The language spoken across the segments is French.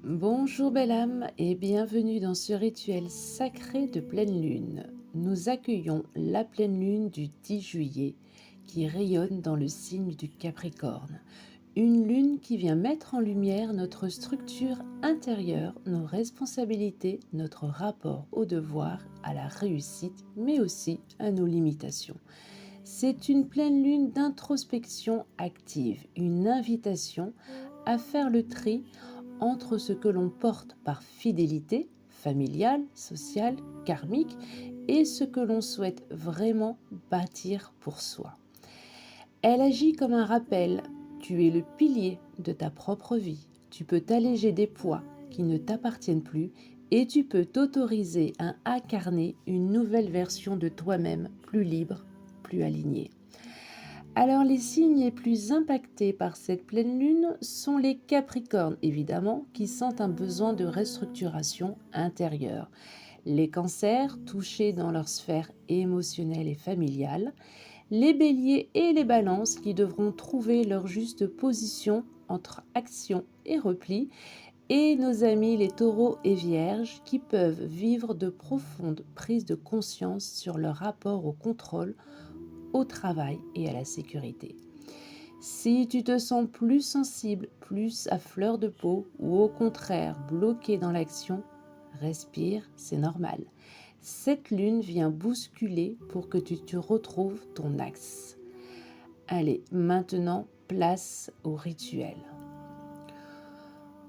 Bonjour belle âme et bienvenue dans ce rituel sacré de pleine lune. Nous accueillons la pleine lune du 10 juillet qui rayonne dans le signe du Capricorne. Une lune qui vient mettre en lumière notre structure intérieure, nos responsabilités, notre rapport au devoir, à la réussite, mais aussi à nos limitations. C'est une pleine lune d'introspection active, une invitation à faire le tri entre ce que l'on porte par fidélité familiale, sociale, karmique et ce que l'on souhaite vraiment bâtir pour soi. Elle agit comme un rappel, tu es le pilier de ta propre vie, tu peux t'alléger des poids qui ne t'appartiennent plus et tu peux t'autoriser à incarner une nouvelle version de toi-même, plus libre, plus alignée. Alors les signes les plus impactés par cette pleine lune sont les Capricornes, évidemment, qui sentent un besoin de restructuration intérieure. Les Cancers, touchés dans leur sphère émotionnelle et familiale. Les Béliers et les Balances qui devront trouver leur juste position entre action et repli. Et nos amis les Taureaux et Vierges qui peuvent vivre de profondes prises de conscience sur leur rapport au contrôle, au travail et à la sécurité. Si tu te sens plus sensible, plus à fleur de peau ou au contraire bloqué dans l'action, respire, c'est normal. Cette lune vient bousculer pour que tu te retrouves ton axe. Allez, maintenant, place au rituel.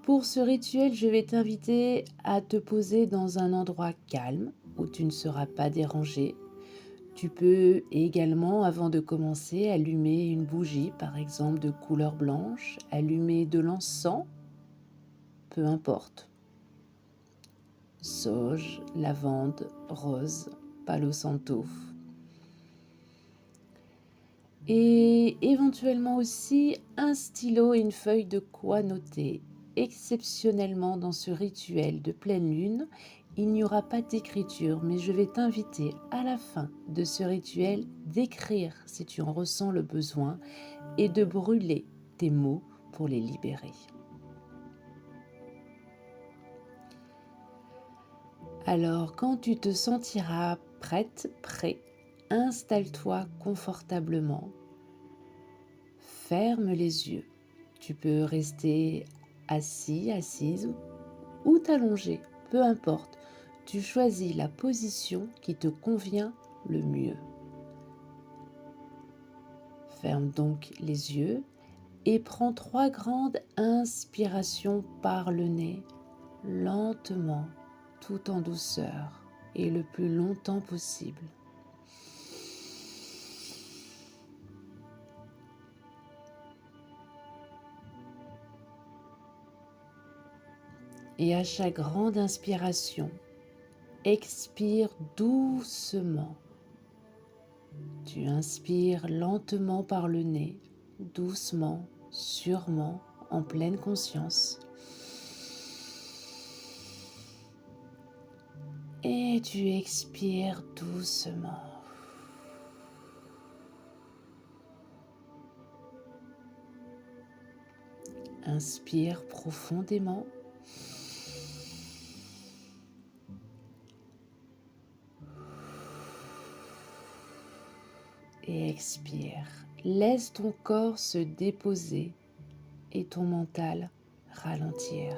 Pour ce rituel, je vais t'inviter à te poser dans un endroit calme où tu ne seras pas dérangé. Tu peux également, avant de commencer, allumer une bougie, par exemple de couleur blanche, allumer de l'encens, peu importe, sauge, lavande, rose, palo santo. Et éventuellement aussi un stylo et une feuille de quoi noter. Exceptionnellement dans ce rituel de pleine lune, il n'y aura pas d'écriture, mais je vais t'inviter à la fin de ce rituel d'écrire si tu en ressens le besoin et de brûler tes mots pour les libérer. Alors, quand tu te sentiras prête, prêt, installe-toi confortablement. Ferme les yeux. Tu peux rester assis, assise ou t'allonger, peu importe. Tu choisis la position qui te convient le mieux. Ferme donc les yeux et prends 3 grandes inspirations par le nez, lentement, tout en douceur et le plus longtemps possible. Et à chaque grande inspiration, expire doucement. Tu inspires lentement par le nez, doucement, sûrement, en pleine conscience. Et tu expires doucement. Inspire profondément. Et expire. Laisse ton corps se déposer et ton mental ralentir.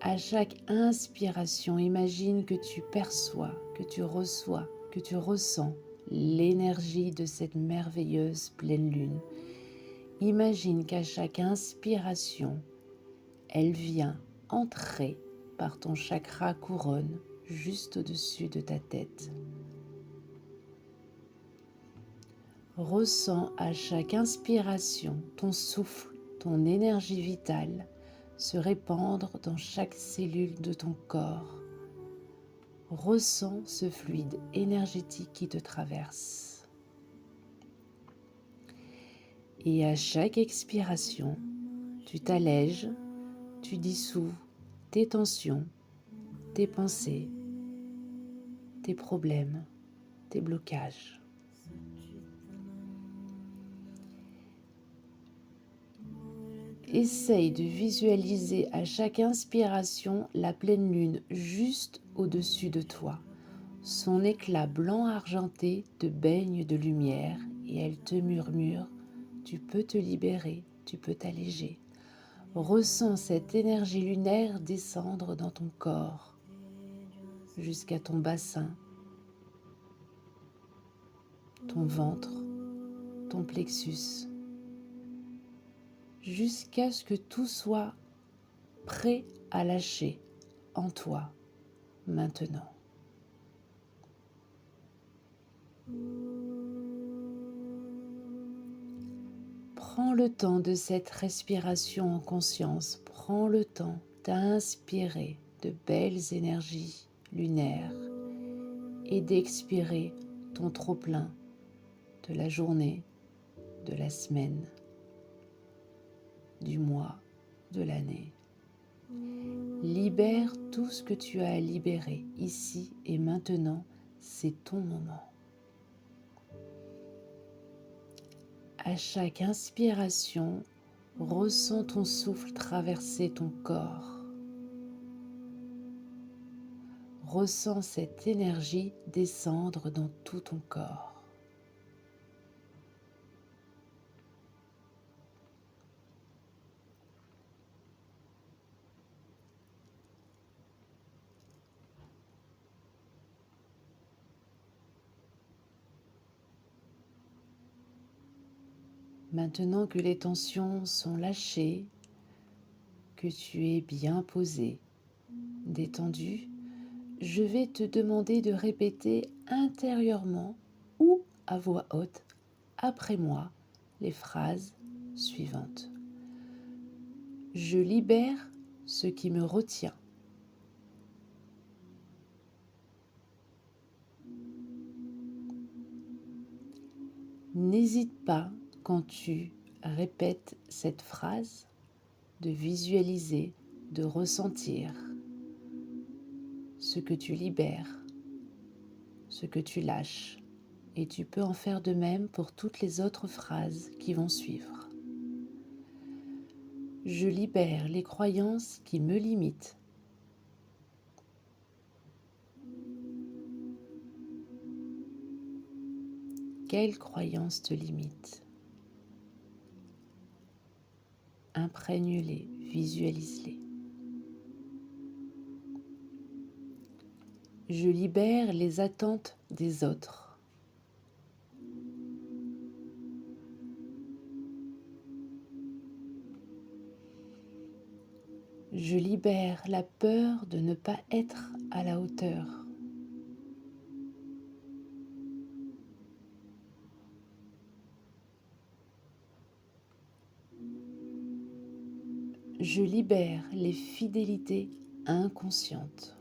À chaque inspiration, imagine que tu perçois, que tu reçois, que tu ressens l'énergie de cette merveilleuse pleine lune. Imagine qu'à chaque inspiration, elle vient entrer par ton chakra couronne juste au-dessus de ta tête. Ressens à chaque inspiration ton souffle, ton énergie vitale se répandre dans chaque cellule de ton corps. Ressens ce fluide énergétique qui te traverse. Et à chaque expiration, tu t'allèges, tu dissous tes tensions, tes pensées, tes problèmes, tes blocages. essaye de visualiser à chaque inspiration la pleine lune juste au-dessus de toi. Son éclat blanc argenté te baigne de lumière et elle te murmure « Tu peux te libérer, tu peux t'alléger ». Ressens cette énergie lunaire descendre dans ton corps jusqu'à ton bassin, ton ventre, ton plexus, jusqu'à ce que tout soit prêt à lâcher en toi maintenant. Prends le temps de cette respiration en conscience, prends le temps d'inspirer de belles énergies lunaires et d'expirer ton trop-plein de la journée, de la semaine, du mois, de l'année. Libère tout ce que tu as à libérer ici et maintenant, c'est ton moment. À chaque inspiration, ressens ton souffle traverser ton corps. Ressens cette énergie descendre dans tout ton corps. Maintenant que les tensions sont lâchées, que tu es bien posé, détendu, je vais te demander de répéter intérieurement ou à voix haute après moi les phrases suivantes. Je libère ce qui me retient. N'hésite pas, quand tu répètes cette phrase, de visualiser, de ressentir ce que tu libères, ce que tu lâches. Et tu peux en faire de même pour toutes les autres phrases qui vont suivre. Je libère les croyances qui me limitent. Quelles croyances te limitent? Imprègne-les, visualise-les. Je libère les attentes des autres. Je libère la peur de ne pas être à la hauteur. Je libère les fidélités inconscientes.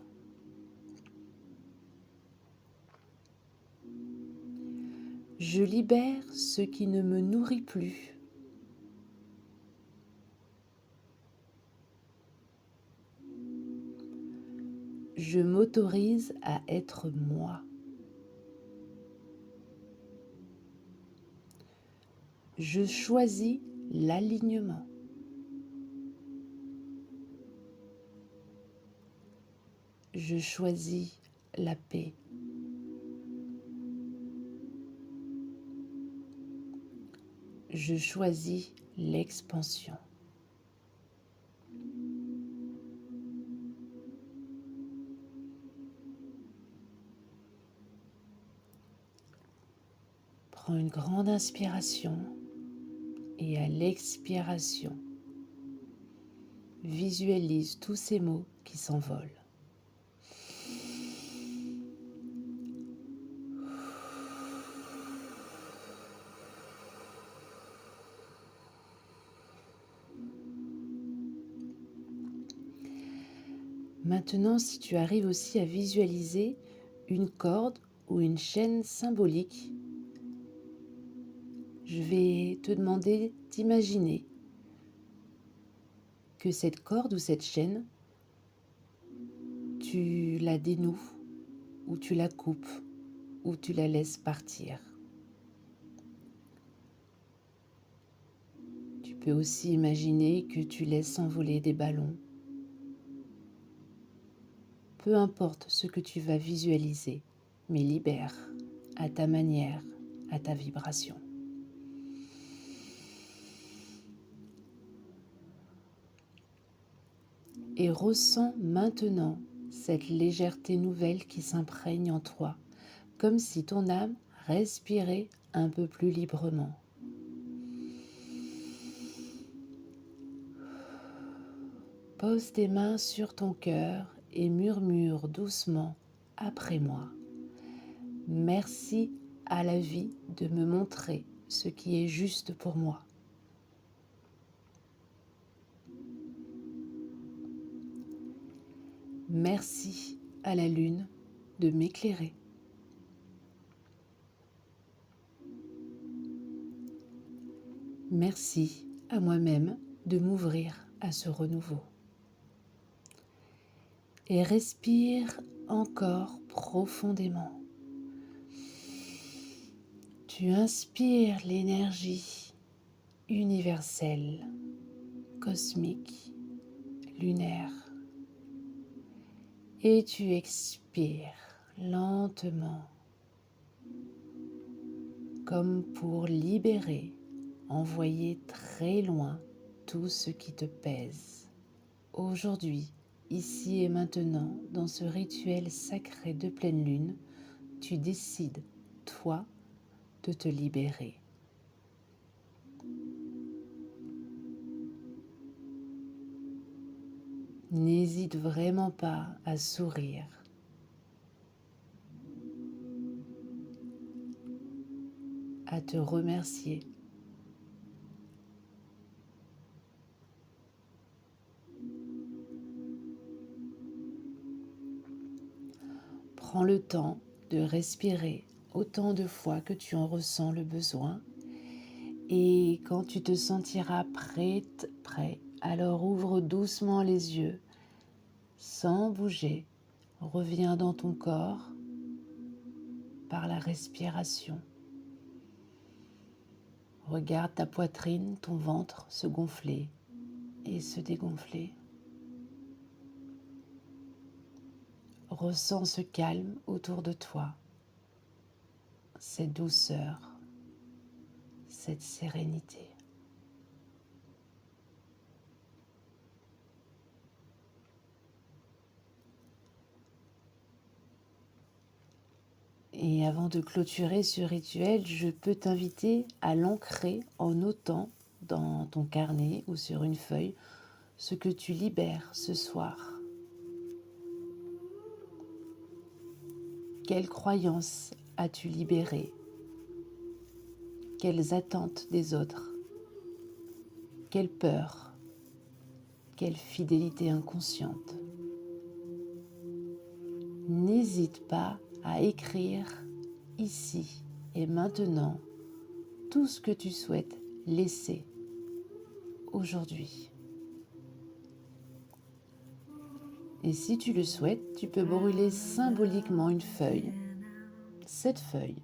Je libère ce qui ne me nourrit plus. Je m'autorise à être moi. Je choisis l'alignement. Je choisis la paix. Je choisis l'expansion. Prends une grande inspiration et à l'expiration, visualise tous ces mots qui s'envolent. Maintenant, si tu arrives aussi à visualiser une corde ou une chaîne symbolique, je vais te demander d'imaginer que cette corde ou cette chaîne, tu la dénoues ou tu la coupes ou tu la laisses partir. Tu peux aussi imaginer que tu laisses envoler des ballons. Peu importe ce que tu vas visualiser, mais libère à ta manière, à ta vibration. Et ressens maintenant cette légèreté nouvelle qui s'imprègne en toi, comme si ton âme respirait un peu plus librement. Pose tes mains sur ton cœur et murmure doucement après moi. Merci à la vie de me montrer ce qui est juste pour moi. Merci à la lune de m'éclairer. Merci à moi-même de m'ouvrir à ce renouveau. Et respire encore profondément. Tu inspires l'énergie universelle, cosmique, lunaire. Et tu expires lentement, comme pour libérer, envoyer très loin tout ce qui te pèse. Aujourd'hui, ici et maintenant, dans ce rituel sacré de pleine lune, tu décides, toi, de te libérer. N'hésite vraiment pas à sourire. À te remercier. Prends le temps de respirer autant de fois que tu en ressens le besoin. Et quand tu te sentiras prête, prêt, alors ouvre doucement les yeux, sans bouger. Reviens dans ton corps par la respiration. Regarde ta poitrine, ton ventre se gonfler et se dégonfler. Ressens ce calme autour de toi, cette douceur, cette sérénité. Et avant de clôturer ce rituel, je peux t'inviter à l'ancrer en notant dans ton carnet ou sur une feuille ce que tu libères ce soir. Quelles croyances as-tu libérées? Quelles attentes des autres? Quelle peur? Quelle fidélité inconsciente? N'hésite pas à écrire ici et maintenant tout ce que tu souhaites laisser aujourd'hui. Et si tu le souhaites, tu peux brûler symboliquement une feuille, cette feuille,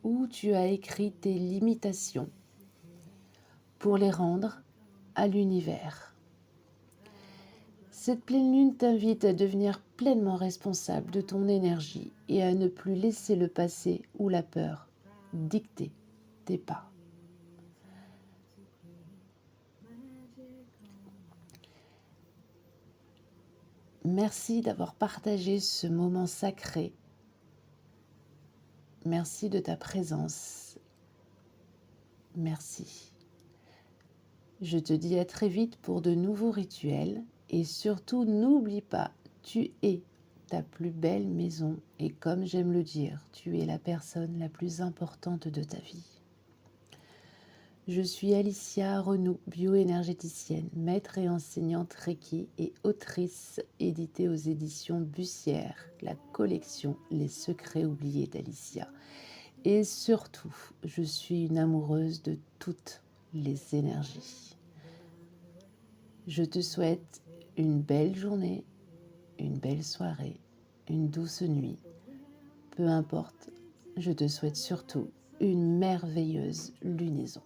où tu as écrit tes limitations pour les rendre à l'univers. Cette pleine lune t'invite à devenir pleinement responsable de ton énergie et à ne plus laisser le passé ou la peur dicter tes pas. Merci d'avoir partagé ce moment sacré. Merci de ta présence. Merci. Je te dis à très vite pour de nouveaux rituels et surtout n'oublie pas, tu es ta plus belle maison et comme j'aime le dire, tu es la personne la plus importante de ta vie. Je suis Alicia Renou, bioénergéticienne, maître et enseignante Reiki et autrice éditée aux éditions Bussière, la collection Les secrets oubliés d'Alicia. Et surtout, je suis une amoureuse de toutes les énergies. Je te souhaite une belle journée, une belle soirée, une douce nuit, peu importe Je te souhaite surtout une merveilleuse lunaison.